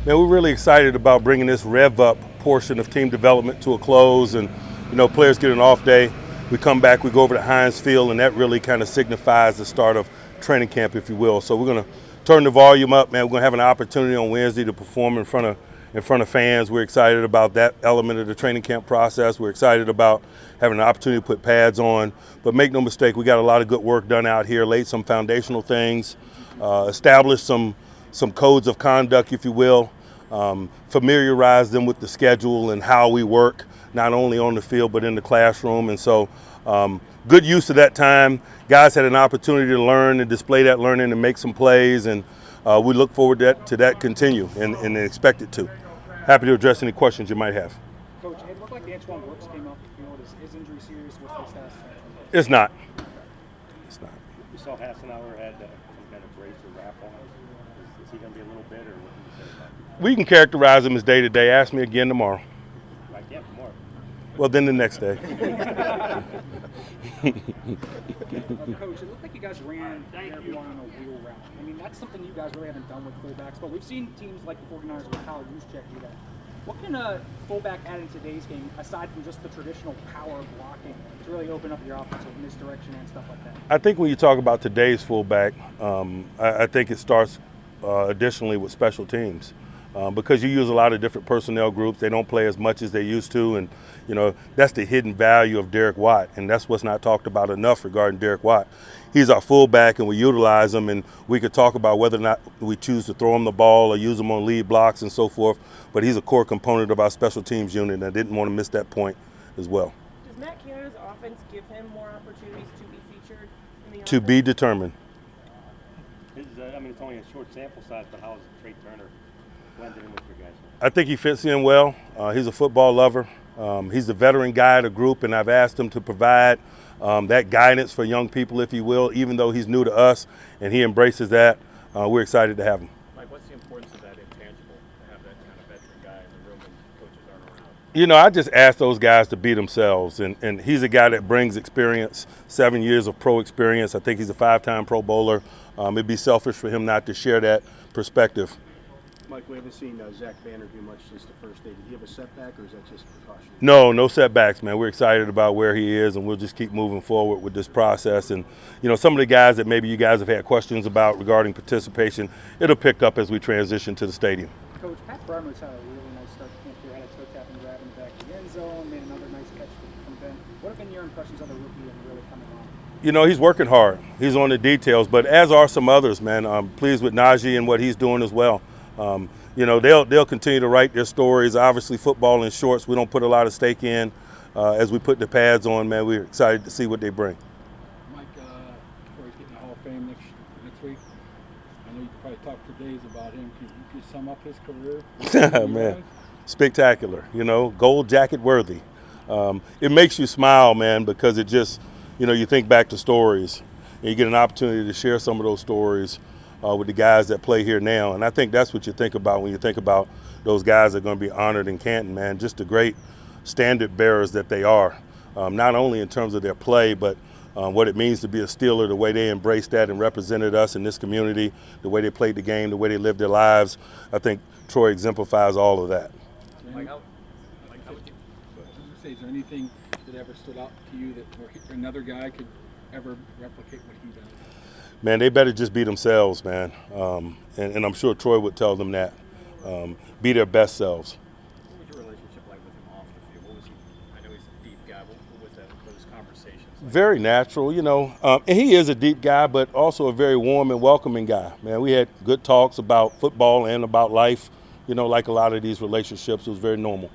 Man, we're really excited about bringing this rev up portion of team development to a close, and players get an off day. We come back, we go over to Heinz Field, and that really kind of signifies the start of training camp, if you will. So we're going to turn the volume up, man. We're going to have an opportunity on Wednesday to perform in front of fans. We're excited about that element of the training camp process. We're excited about having an opportunity to put pads on. But make no mistake, we got a lot of good work done out here, laid some foundational things, established some codes of conduct, if you will, familiarize them with the schedule and how we work, not only on the field but in the classroom. And so good use of that time. Guys had an opportunity to learn and display that learning and make some plays, and we look forward to that continue and expect it to. Happy to address any questions you might have. Coach, it looked like the Antoine Brooks came off the field. Is injury serious? What's the status? It's not. It's not. We saw Hassenauer had some kind of brace or wrap on. Is he going to be a little bit, or what can you say about that? We can characterize him as day-to-day. Ask me again tomorrow. I can't tomorrow. Well, then the next day. Coach, it looked like you guys ran everyone on a wheel route. I mean, that's something you guys really haven't done with fullbacks, but we've seen teams like the 49ers with Kyle Juszczyk do that. What can a fullback add in today's game, aside from just the traditional power blocking, to really open up your offense with misdirection and stuff like that? I think when you talk about today's fullback, I think it starts additionally with special teams. Because you use a lot of different personnel groups. They don't play as much as they used to, and that's the hidden value of Derek Watt, and that's what's not talked about enough regarding Derek Watt. He's our fullback, and we utilize him, and we could talk about whether or not we choose to throw him the ball or use him on lead blocks and so forth, but he's a core component of our special teams unit, and I didn't want to miss that point as well. Does Matt Canada's offense give him more opportunities to be featured in the offense? To be determined. It's only a short sample size, but how is Trey Turner blended in with your guys? I think he fits in well. He's a football lover. He's the veteran guy of the group, and I've asked him to provide that guidance for young people, if you will, even though he's new to us, and he embraces that. We're excited to have him. Mike, what's the importance of that intangible, to have that kind of veteran guy in the room when coaches aren't around? I just ask those guys to be themselves, and he's a guy that brings experience, 7 years of pro experience. I think he's a 5-time Pro Bowler. It'd be selfish for him not to share that perspective. Mike, we haven't seen Zach Banner do much since the first day. Did he have a setback, or is that just precaution? No setbacks, man. We're excited about where he is, and we'll just keep moving forward with this process. And, some of the guys that maybe you guys have had questions about regarding participation, it'll pick up as we transition to the stadium. Coach, Pat Breimer's had a really nice start to camp here. Had a toe tap and grab in the back of the end zone, made another nice catch from Ben. What have been your impressions of the rookie and really coming on? He's working hard. He's on the details, but as are some others, man. I'm pleased with Najee and what he's doing as well. They'll continue to write their stories. Obviously, football in shorts, we don't put a lot of stake in. As we put the pads on, man, we're excited to see what they bring. Mike, before he's getting the Hall of Fame next week, I know you could probably talk for days about him. Can you sum up his career? Man, spectacular. Gold jacket worthy. It makes you smile, man, because it just, you think back to stories, and you get an opportunity to share some of those stories with the guys that play here now. And I think that's what you think about when you think about those guys that are going to be honored in Canton, man. Just the great standard bearers that they are, not only in terms of their play, but what it means to be a Steeler, the way they embraced that and represented us in this community, the way they played the game, the way they lived their lives. I think Troy exemplifies all of that. Mike, is there anything that ever stood out to you that another guy could ever replicate what he does? Man, they better just be themselves, man. And I'm sure Troy would tell them that. Be their best selves. What was your relationship like with him off the field? What was he? I know he's a deep guy. What was those conversations like? Very natural, and he is a deep guy, but also a very warm and welcoming guy. Man, we had good talks about football and about life. Like a lot of these relationships, it was very normal.